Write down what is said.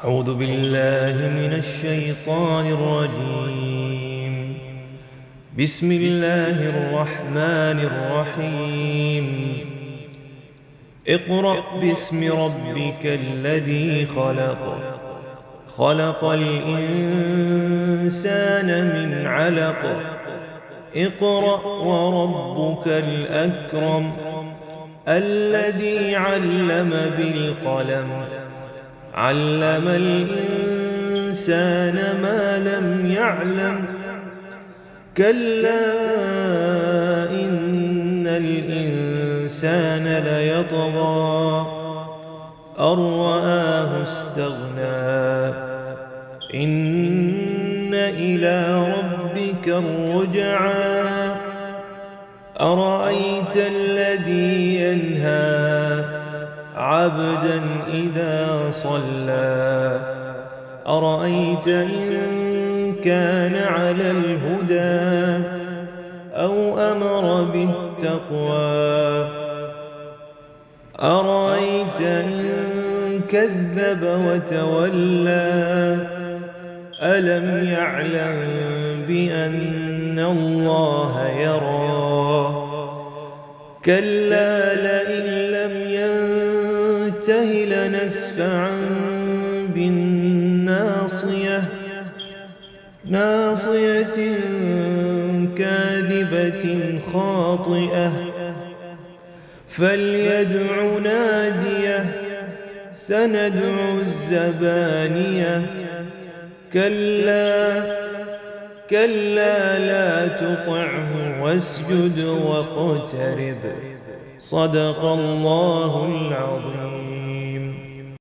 أعوذ بالله من الشيطان الرجيم. بسم الله الرحمن الرحيم. اقرأ باسم ربك الذي خلق. خلق الإنسان من علق. اقرأ وربك الأكرم الذي علم بالقلم علم الإنسان ما لم يعلم كلا إن الإنسان ليطغى أن رآه استغنى إن إلى ربك الرجعى أرأيت الذي ينهى عبدا إذا صلى أرأيت إن كان على الهدى أو أمر بالتقوى أرأيت إن كذب وتولى ألم يعلم بأن الله يرى كلا لئن لم ينته لنسفعا بالناصية ناصية كاذبة خاطئة فليدع ناديه سندع الزبانية كلا لا تطعه واسجد واقترب صدق الله العظيم.